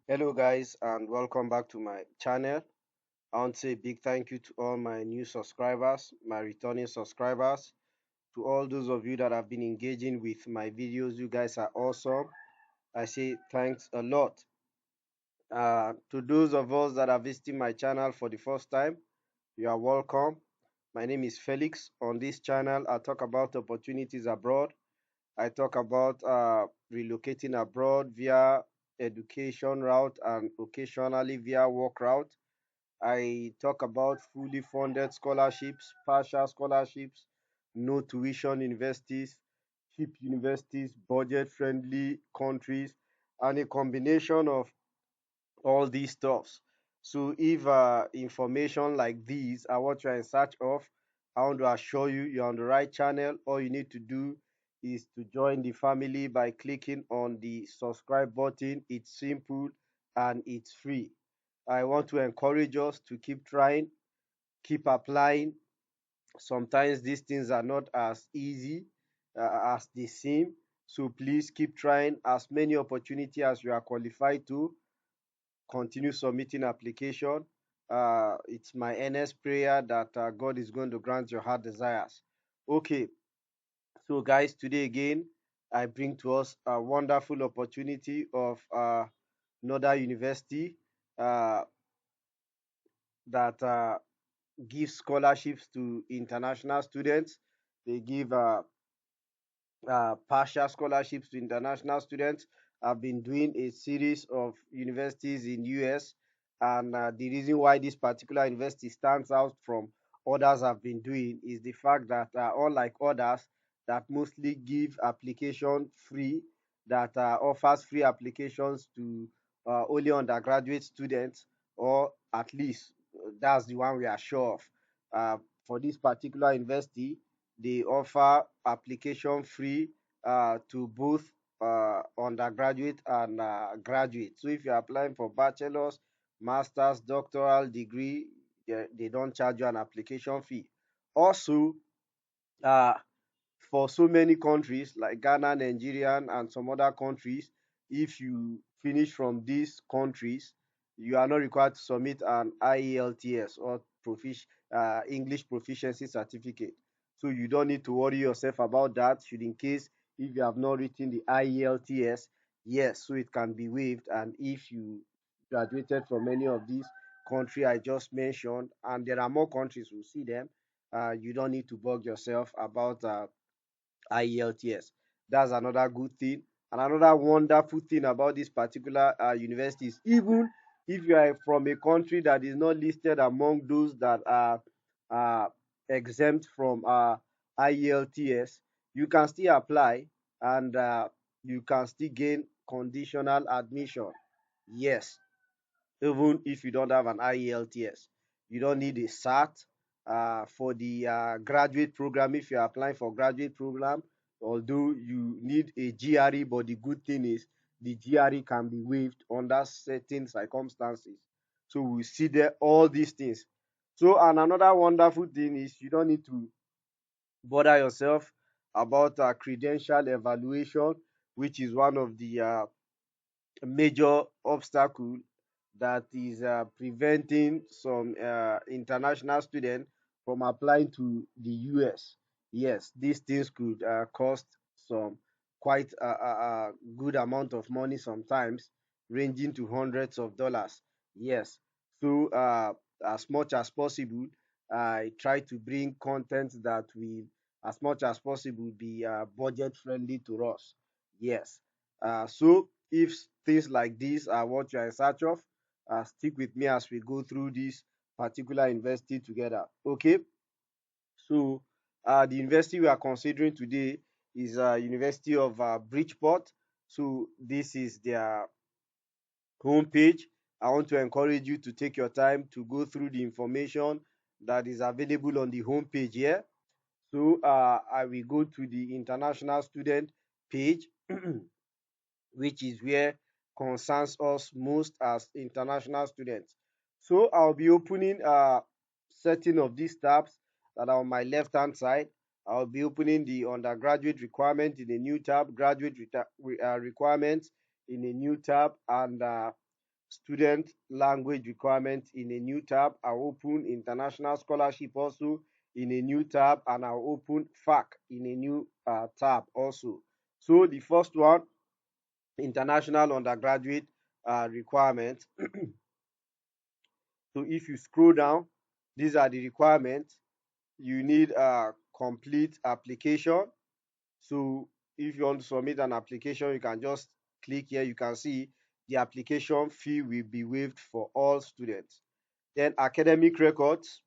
Hello guys and welcome back to my channel. I want to say a big thank you to all my new subscribers, my returning subscribers, to all those of you that have been engaging with my videos. You guys are awesome. I say thanks a lot. To those of us that are visiting my channel for the first time, you are welcome. My name is Felix. On this channel, I talk about opportunities abroad. I talk about relocating abroad via education route and occasionally via work route. I talk about fully funded scholarships, partial scholarships, no tuition universities, cheap universities, budget friendly countries, and a combination of all these stuffs. So if information like these are what you're in search of, I want to assure you you're on the right channel. All you need to do is to join the family by clicking on the subscribe button. It's simple and it's free. I want to encourage us to keep trying, keep applying. Sometimes these things are not as easy as they seem. So please keep trying as many opportunities as you are qualified to. Continue submitting application. It's my earnest prayer that God is going to grant your heart desires. Okay, so guys, today again, I bring to us a wonderful opportunity of another university uh, that gives scholarships to international students. They give partial scholarships to international students. I've been doing a series of universities in US, and the reason why this particular university stands out from others I've been doing is the fact that unlike others that mostly give application free, that offers free applications to only undergraduate students, or at least that's the one we are sure of. For this particular university, they offer application free to both undergraduate and graduate. So if you're applying for bachelor's, master's, doctoral degree, they don't charge you an application fee. Also, uh, for so many countries like Ghana, Nigeria, and some other countries, if you finish from these countries, you are not required to submit an IELTS or English proficiency certificate. So you don't need to worry yourself about that. Should in case if you have not written the IELTS, yes, so it can be waived. And if you graduated from any of these countries I just mentioned, and there are more countries, we'll see them. You don't need to bug yourself about IELTS. That's another good thing. And another wonderful thing about this particular university is even if you are from a country that is not listed among those that are uh, exempt from IELTS, you can still apply and you can still gain conditional admission. Yes, even if you don't have an IELTS. You don't need a SAT for the graduate program. If you're applying for graduate program, although you need a GRE, but the good thing is the GRE can be waived under certain circumstances. So we see there all these things. So and another wonderful thing is you don't need to bother yourself about credential evaluation, which is one of the major obstacle that is preventing some international students from applying to the US. Yes, these things could cost some quite a good amount of money sometimes, ranging to hundreds of dollars. Yes, so as much as possible, I try to bring content that will, as much as possible, be budget friendly to us. Yes, so if things like this are what you are in search of, stick with me as we go through this particular university together. Okay, so the university we are considering today is University of Bridgeport. So this is their homepage. I want to encourage you to take your time to go through the information that is available on the homepage here. So I will go to the international student page, which is where concerns us most as international students. So I'll be opening certain of these tabs that are on my left hand side. I'll be opening the undergraduate requirement in a new tab, graduate requirements in a new tab, and student language requirements in a new tab. I'll open international scholarship also in a new tab, and I'll open FAC in a new tab also. So the first one, international undergraduate requirements. So if you scroll down, these are the requirements. You need a complete application. So if you want to submit an application, you can just click here. You can see the application fee will be waived for all students. Then academic records,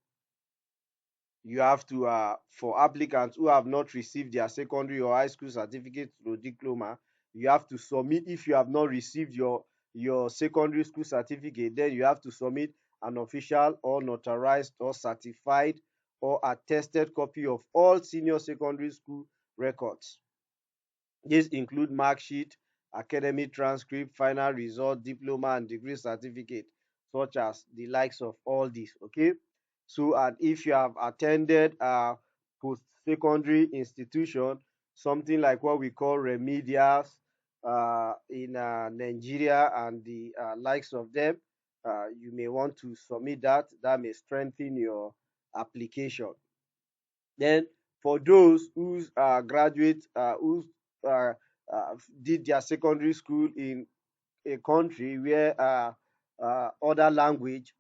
you have to, for applicants who have not received their secondary or high school certificate or diploma, you have to submit. If you have not received your secondary school certificate, then you have to submit an official or notarized or certified or attested copy of all senior secondary school records. These include mark sheet, academic transcript, final result, diploma, and degree certificate, such as the likes of all these. Okay. So, and if you have attended a post-secondary institution, something like what we call remedials in Nigeria and the likes of them, you may want to submit that. That may strengthen your application. Then for those whose graduates who uh, did their secondary school in a country where other language,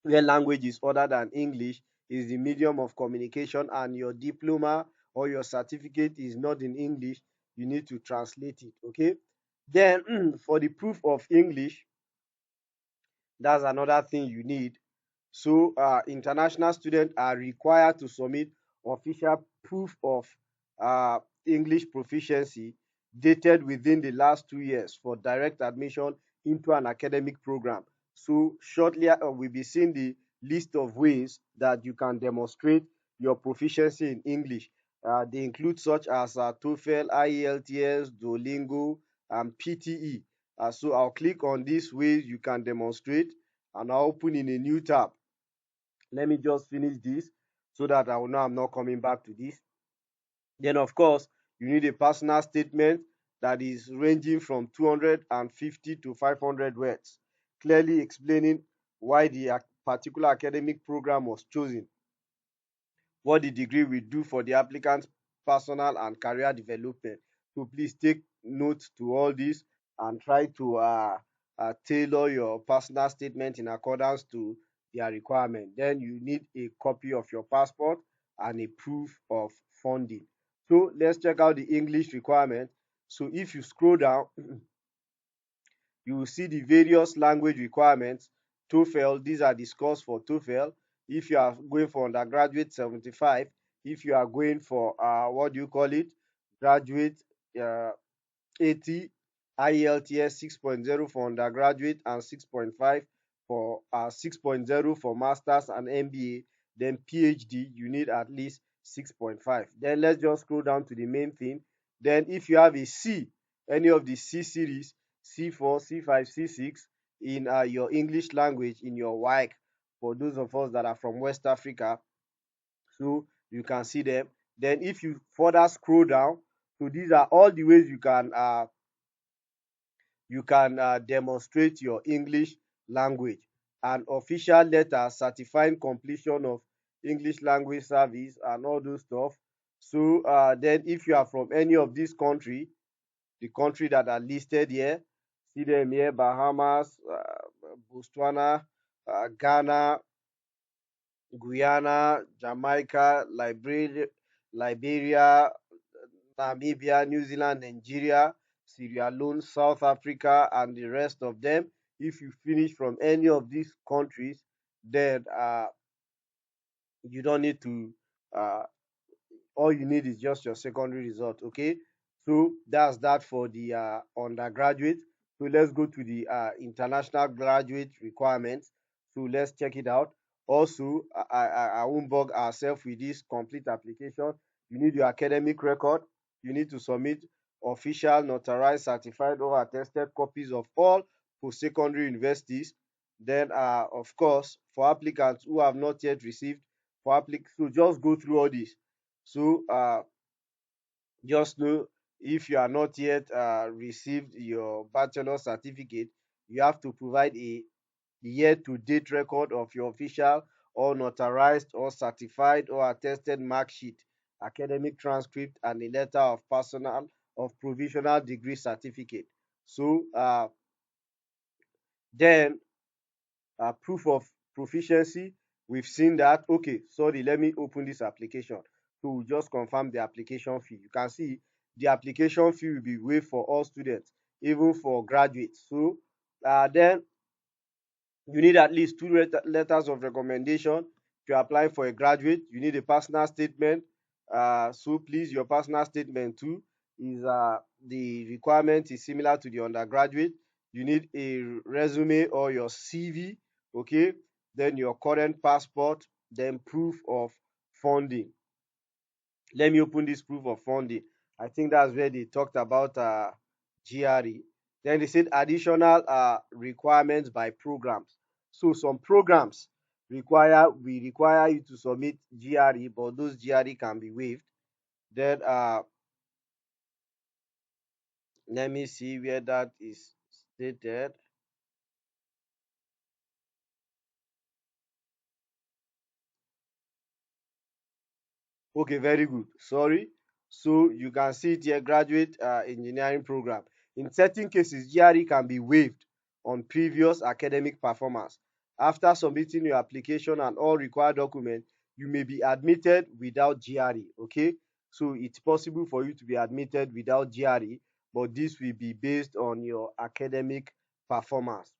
where language is other than English, is the medium of communication, and your diploma or your certificate is not in English, you need to translate it. Okay. Then for the proof of English, that's another thing you need. So international students are required to submit official proof of uh, English proficiency dated within the last 2 years for direct admission into an academic program. So shortly we'll be seeing the list of ways that you can demonstrate your proficiency in English. They include such as TOEFL, IELTS, Duolingo, and PTE. So I'll click on these ways you can demonstrate, and I'll open in a new tab. Let me just finish this so that I will know I'm not coming back to this. Then, of course, you need a personal statement that is ranging from 250 to 500 words, clearly explaining why the particular academic program was chosen, what the degree will do for the applicant's personal and career development. So please take note to all this and try to tailor your personal statement in accordance to their requirement. Then you need a copy of your passport and a proof of funding. So let's check out the English requirement. So if you scroll down, you will see the various language requirements. TOEFL, these are the scores for TOEFL. If you are going for undergraduate, 75. If you are going for what do you call it, graduate, uh, 80. IELTS 6.0 for undergraduate and 6.5 for 6.0 for masters and MBA. Then PhD, you need at least 6.5. Then let's just scroll down to the main thing. Then if you have a C, any of the C series, C4, C5, C6 in your English language in your WAEC, for those of us that are from West Africa, so you can see them. Then if you further scroll down, so these are all the ways you can demonstrate your English language. An official letter certifying completion of English language service and all those stuff. So then if you are from any of these country, the country that are listed here, see them here: Bahamas, Botswana, Ghana, Guyana, Jamaica, Liberia, Namibia, New Zealand, Nigeria, Sierra Leone, South Africa, and the rest of them. If you finish from any of these countries, then you don't need to uh, all you need is just your secondary result. Okay, so that's that for the undergraduate. So let's go to the international graduate requirements. So let's check it out. Also, I won't bug ourselves with this complete application. You need your academic record. You need to submit official notarized certified or attested copies of all post-secondary universities. Then of course, for applicants who have not yet received, for applicants, so just go through all this. So just know, if you are not yet received your bachelor certificate, you have to provide a year-to-date record of your official or notarized or certified or attested mark sheet, academic transcript, and a letter of personal of provisional degree certificate. So then proof of proficiency, we've seen that. Okay, sorry, let me open this application. So we just confirm the application fee. You can see the application fee will be waived for all students, even for graduates. So then you need at least two letters of recommendation. If you're applying for a graduate, you need a personal statement. So please, your personal statement too is the requirement is similar to the undergraduate. You need a resume or your CV, okay? Then your current passport, then proof of funding. Let me open this proof of funding. I think that's where they talked about GRE. Then they said additional requirements by programs. So some programs require you to submit GRE, but those GRE can be waived. Then let me see where that is stated. Okay, very good. Sorry. So you can see it here, graduate engineering program. In certain cases, GRE can be waived on previous academic performance. After submitting your application and all required documents, you may be admitted without GRE. Okay, so it's possible for you to be admitted without GRE, but this will be based on your academic performance.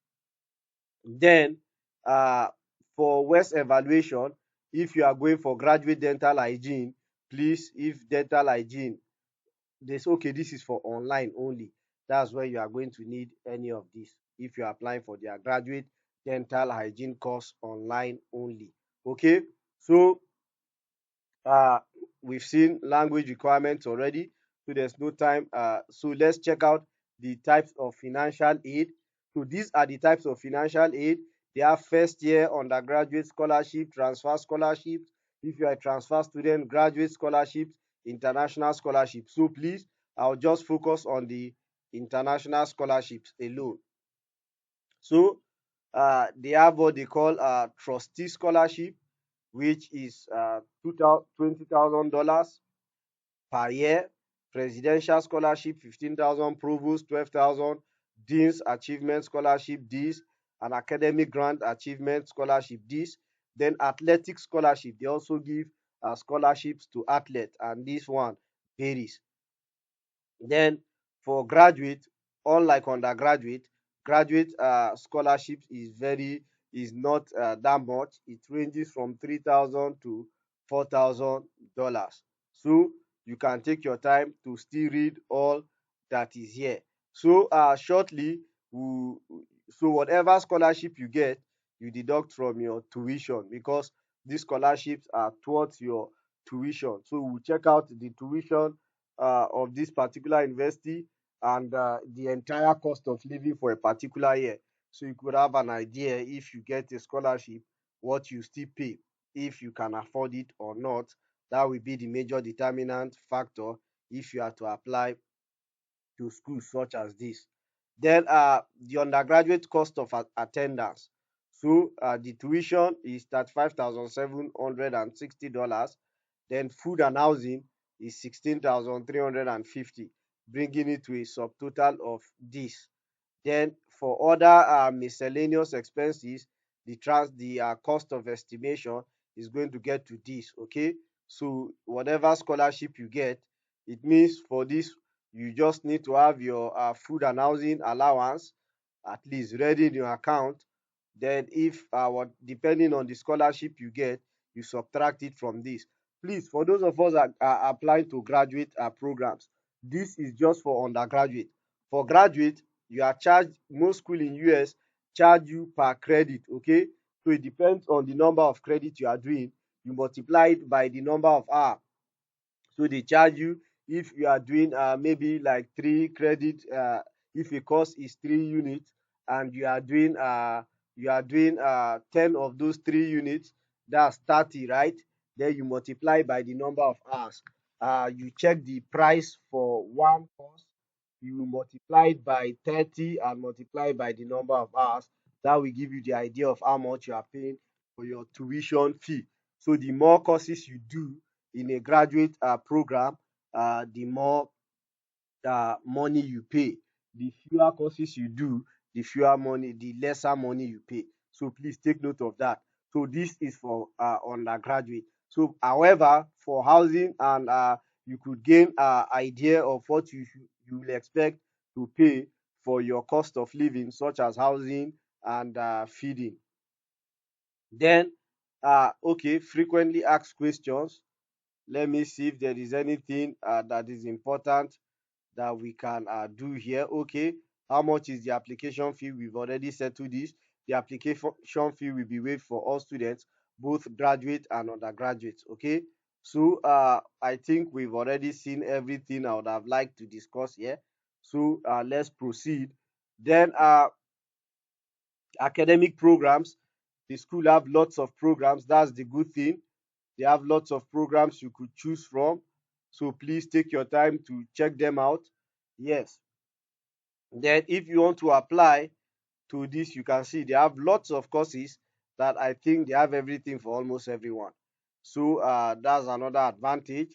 Then for West evaluation, if you are going for graduate dental hygiene, please, if dental hygiene, they say, okay, this is for online only. That's where you are going to need any of this. If you are applying for their graduate dental hygiene course online only. Okay, so uh, we've seen language requirements already, so there's no time. So let's check out the types of financial aid. So these are the types of financial aid. They are first year undergraduate scholarship, transfer scholarships. If you are a transfer student, graduate scholarships, international scholarships. So please, I'll just focus on the international scholarships alone. So they have what they call trustee scholarship, which is $20,000 per year. Presidential scholarship 15,000, provost 12,000, dean's achievement scholarship this, and academic grant achievement scholarship this. Then athletic scholarship, they also give scholarships to athletes, and this one varies. Then for graduate, unlike undergraduate, graduate scholarships is not that much. It ranges from 3,000 to $4,000. So you can take your time to still read all that is here. So shortly, we, so whatever scholarship you get, you deduct from your tuition, because these scholarships are towards your tuition. So we'll check out the tuition of this particular university and the entire cost of living for a particular year. So you could have an idea, if you get a scholarship, what you still pay, if you can afford it or not. That will be the major determinant factor if you are to apply to schools such as this. Then the undergraduate cost of attendance. So the tuition is $35,760. Then food and housing is 16,350, bringing it to a subtotal of this. Then for other miscellaneous expenses, the cost of estimation is going to get to this. Okay, so whatever scholarship you get, it means for this you just need to have your food and housing allowance at least ready in your account. Then if depending on the scholarship you get, you subtract it from this. Please, for those of us that are applying to graduate programs, this is just for undergraduate. For graduate, you are charged, most school in US charge you per credit. Okay, so it depends on the number of credit you are doing. You multiply it by the number of hours. So they charge you if you are doing maybe like 3 credit. If a course is 3 units and you are doing 10 of those 3 units, that's 30, right? Then you multiply by the number of hours. You check the price for one course, you multiply it by 30 and multiply by the number of hours. That will give you the idea of how much you are paying for your tuition fee. So the more courses you do in a graduate program, the more money you pay. The fewer courses you do, the fewer money, the lesser money you pay. So please take note of that. So this is for undergraduate. So however, for housing and you could gain idea of what you will expect to pay for your cost of living, such as housing and feeding. Then okay, frequently asked questions. Let me see if there is anything that is important that we can do here. Okay, how much is the application fee? We've already settled this. The application fee will be waived for all students, both graduate and undergraduate. Okay, so I think we've already seen everything I would have liked to discuss here. So let's proceed. Then academic programs. The school have lots of programs. That's the good thing. They have lots of programs you could choose from. So please take your time to check them out. Yes. Then if you want to apply to this, you can see they have lots of courses that I think they have everything for almost everyone. So that's another advantage.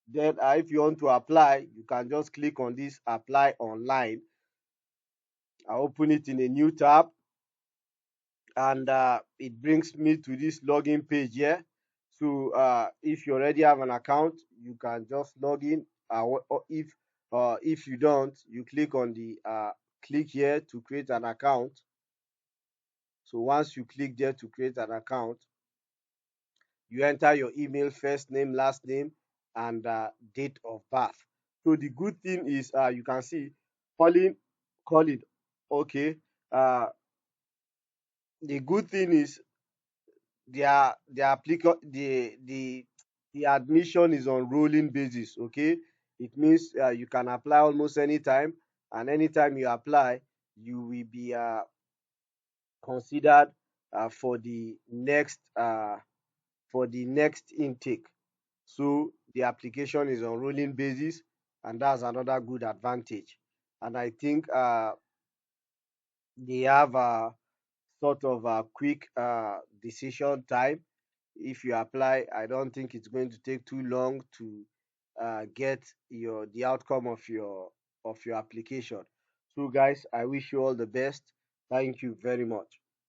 Then if you want to apply, you can just click on this apply online. I open it in a new tab and it brings me to this login page here. So if you already have an account, you can just log in. Or if you don't, you click on the click here to create an account. So once you click there to create an account, you enter your email, first name, last name, and date of birth. So the good thing is you can see calling. Okay. Uh, the good thing is the admission is on rolling basis. Okay, it means you can apply almost anytime, and anytime you apply, you will be considered for the next intake. So the application is on rolling basis, and that's another good advantage. And I think they have a sort of a quick decision time. If you apply, I don't think it's going to take too long to get the outcome of your application. So guys, I wish you all the best. Thank you very much.